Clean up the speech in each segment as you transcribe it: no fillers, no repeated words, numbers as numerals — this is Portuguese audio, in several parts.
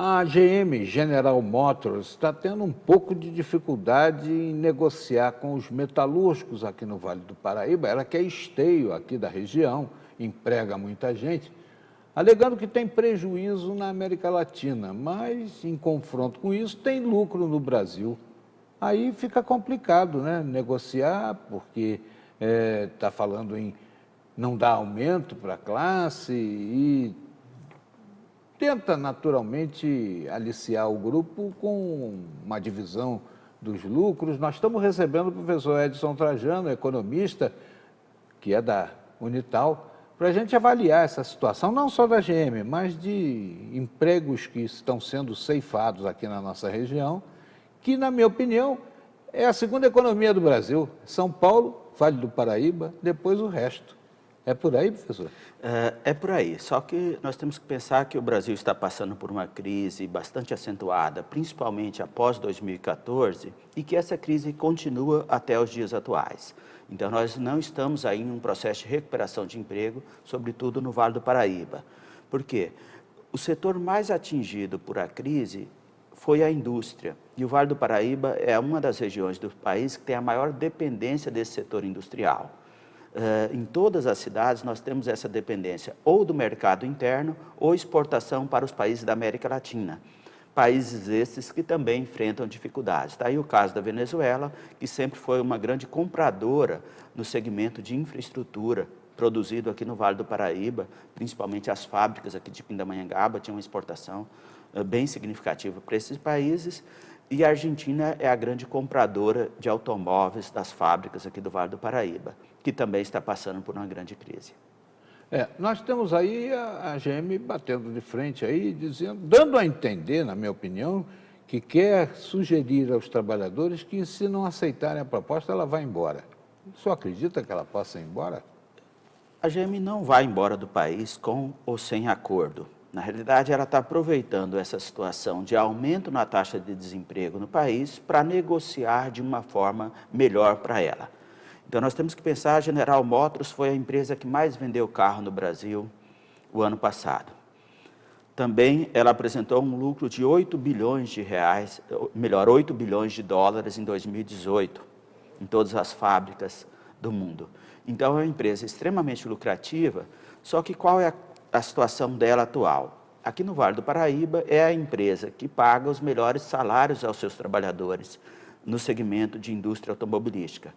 A GM, General Motors, está tendo um pouco de dificuldade em negociar com os metalúrgicos aqui no Vale do Paraíba. Ela que é esteio aqui da região, emprega muita gente, alegando que tem prejuízo na América Latina, mas em confronto com isso tem lucro no Brasil. Aí fica complicado, né, negociar, porque está falando em não dar aumento para a classe e tenta naturalmente aliciar o grupo com uma divisão dos lucros. Nós estamos recebendo o professor Edson Trajano, economista, que é da Unital, para a gente avaliar essa situação, não só da GM, mas de empregos que estão sendo ceifados aqui na nossa região, que, na minha opinião, é a segunda economia do Brasil. São Paulo, Vale do Paraíba, depois o resto. É por aí, professor? É por aí, só que nós temos que pensar que o Brasil está passando por uma crise bastante acentuada, principalmente após 2014, e que essa crise continua até os dias atuais. Então, nós não estamos aí em um processo de recuperação de emprego, sobretudo no Vale do Paraíba. Por quê? O setor mais atingido por a crise foi a indústria, e o Vale do Paraíba é uma das regiões do país que tem a maior dependência desse setor industrial. Em todas as cidades nós temos essa dependência ou do mercado interno ou exportação para os países da América Latina. Países esses que também enfrentam dificuldades. Está aí o caso da Venezuela, que sempre foi uma grande compradora no segmento de infraestrutura produzido aqui no Vale do Paraíba, principalmente as fábricas aqui de Pindamonhangaba tinham uma exportação bem significativa para esses países. E a Argentina é a grande compradora de automóveis das fábricas aqui do Vale do Paraíba, que também está passando por uma grande crise. Nós temos aí a GM batendo de frente aí, dizendo, dando a entender, na minha opinião, que quer sugerir aos trabalhadores que, se não aceitarem a proposta, ela vai embora. O senhor acredita que ela possa ir embora? A GM não vai embora do país com ou sem acordo. Na realidade, ela está aproveitando essa situação de aumento na taxa de desemprego no país para negociar de uma forma melhor para ela. Então, nós temos que pensar, a General Motors foi a empresa que mais vendeu carro no Brasil o ano passado. Também ela apresentou um lucro de 8 bilhões de reais, 8 bilhões de dólares em 2018, em todas as fábricas do mundo. Então, é uma empresa extremamente lucrativa, só que qual é a situação dela atual? Aqui no Vale do Paraíba é a empresa que paga os melhores salários aos seus trabalhadores no segmento de indústria automobilística.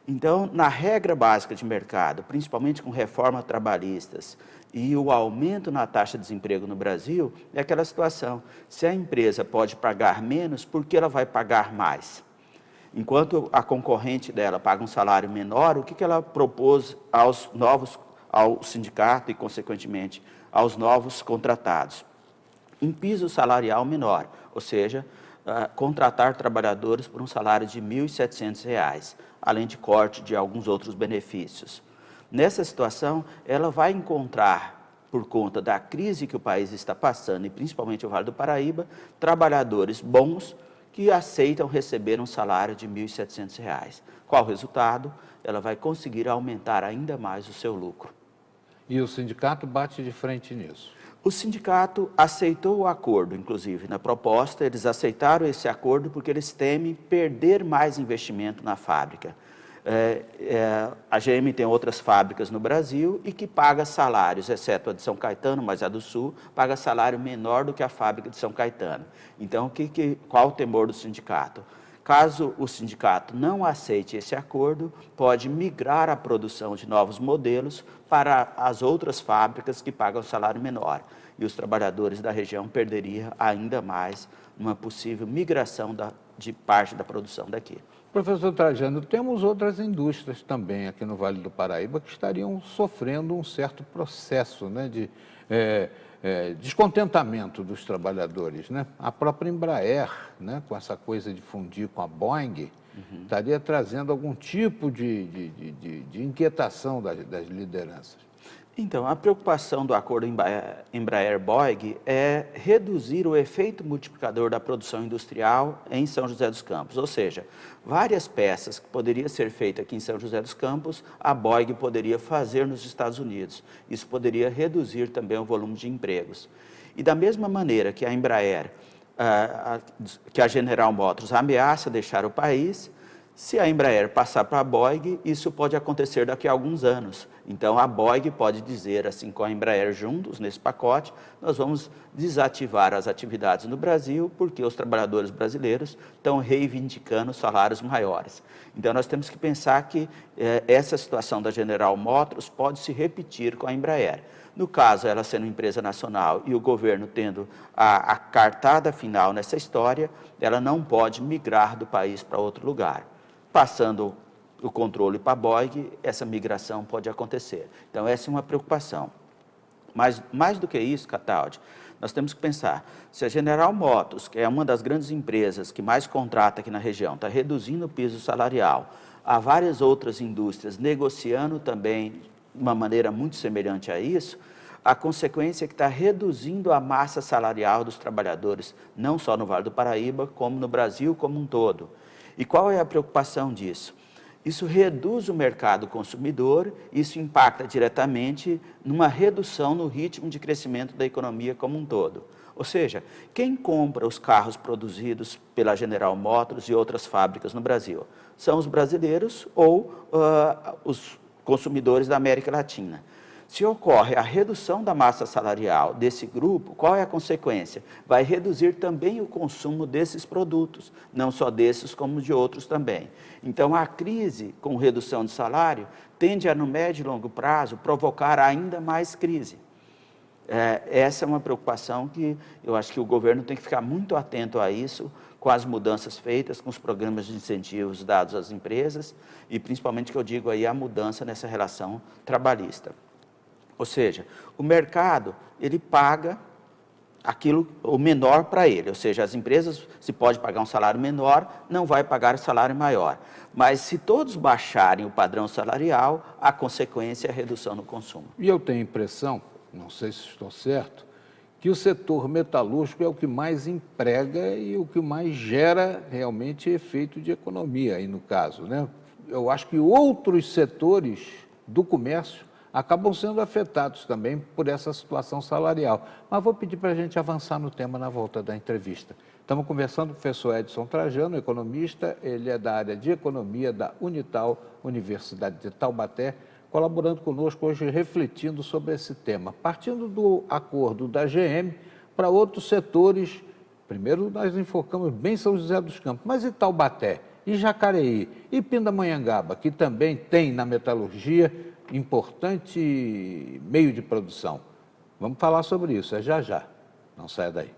Então, na regra básica de mercado, principalmente com reformas trabalhistas e o aumento na taxa de desemprego no Brasil, é aquela situação, se a empresa pode pagar menos, por que ela vai pagar mais? Enquanto a concorrente dela paga um salário menor, o que ela propôs ao sindicato e, consequentemente, aos novos contratados? Um piso salarial menor, ou seja, contratar trabalhadores por um salário de R$ 1.700, além de corte de alguns outros benefícios. Nessa situação, ela vai encontrar, por conta da crise que o país está passando, e principalmente o Vale do Paraíba, trabalhadores bons que aceitam receber um salário de R$ 1.700. Qual o resultado? Ela vai conseguir aumentar ainda mais o seu lucro. E o sindicato bate de frente nisso? O sindicato aceitou o acordo, inclusive, na proposta, eles aceitaram esse acordo porque eles temem perder mais investimento na fábrica. A GM tem outras fábricas no Brasil e que paga salários, exceto a de São Caetano, mas a do Sul, paga salário menor do que a fábrica de São Caetano. Então, qual o temor do sindicato? Caso o sindicato não aceite esse acordo, pode migrar a produção de novos modelos para as outras fábricas que pagam salário menor. E os trabalhadores da região perderiam ainda mais uma possível migração de parte da produção daqui. Professor Trajano, temos outras indústrias também aqui no Vale do Paraíba que estariam sofrendo um certo processo, né, de descontentamento dos trabalhadores, né? A própria Embraer, né, com essa coisa de fundir com a Boeing, estaria trazendo algum tipo de inquietação das lideranças. Então, a preocupação do acordo Embraer-Boeing é reduzir o efeito multiplicador da produção industrial em São José dos Campos, ou seja, várias peças que poderiam ser feitas aqui em São José dos Campos, a Boeing poderia fazer nos Estados Unidos. Isso poderia reduzir também o volume de empregos. E da mesma maneira que a Embraer, que a General Motors ameaça deixar o país, se a Embraer passar para a Boeing, isso pode acontecer daqui a alguns anos. Então, a Boeing pode dizer, assim, com a Embraer juntos nesse pacote, nós vamos desativar as atividades no Brasil, porque os trabalhadores brasileiros estão reivindicando salários maiores. Então, nós temos que pensar que essa situação da General Motors pode se repetir com a Embraer. No caso, ela sendo empresa nacional e o governo tendo a cartada final nessa história, ela não pode migrar do país para outro lugar. Passando o controle para a Boeing, essa migração pode acontecer. Então, essa é uma preocupação. Mas, mais do que isso, Cataldi, nós temos que pensar, se a General Motors, que é uma das grandes empresas que mais contrata aqui na região, está reduzindo o piso salarial, há várias outras indústrias negociando também de uma maneira muito semelhante a isso, a consequência é que está reduzindo a massa salarial dos trabalhadores, não só no Vale do Paraíba, como no Brasil como um todo. E qual é a preocupação disso? Isso reduz o mercado consumidor, isso impacta diretamente numa redução no ritmo de crescimento da economia como um todo. Ou seja, quem compra os carros produzidos pela General Motors e outras fábricas no Brasil? São os brasileiros ou os consumidores da América Latina. Se ocorre a redução da massa salarial desse grupo, qual é a consequência? Vai reduzir também o consumo desses produtos, não só desses, como de outros também. Então, a crise com redução de salário tende a, no médio e longo prazo, provocar ainda mais crise. Essa é uma preocupação que eu acho que o governo tem que ficar muito atento a isso, com as mudanças feitas, com os programas de incentivos dados às empresas e, principalmente, que eu digo aí, a mudança nessa relação trabalhista. Ou seja, o mercado, ele paga o menor para ele, ou seja, as empresas, se pode pagar um salário menor, não vai pagar salário maior. Mas se todos baixarem o padrão salarial, a consequência é a redução no consumo. E eu tenho a impressão, não sei se estou certo, que o setor metalúrgico é o que mais emprega e o que mais gera realmente efeito de economia, aí no caso, né? Eu acho que outros setores do comércio acabam sendo afetados também por essa situação salarial. Mas vou pedir para a gente avançar no tema na volta da entrevista. Estamos conversando com o professor Edson Trajano, economista, ele é da área de economia da Unital, Universidade de Taubaté, colaborando conosco hoje, refletindo sobre esse tema. Partindo do acordo da GM para outros setores, primeiro nós enfocamos bem São José dos Campos, mas e Taubaté, e Jacareí, e Pindamonhangaba, que também tem na metalurgia importante meio de produção. Vamos falar sobre isso, já já. Não saia daí.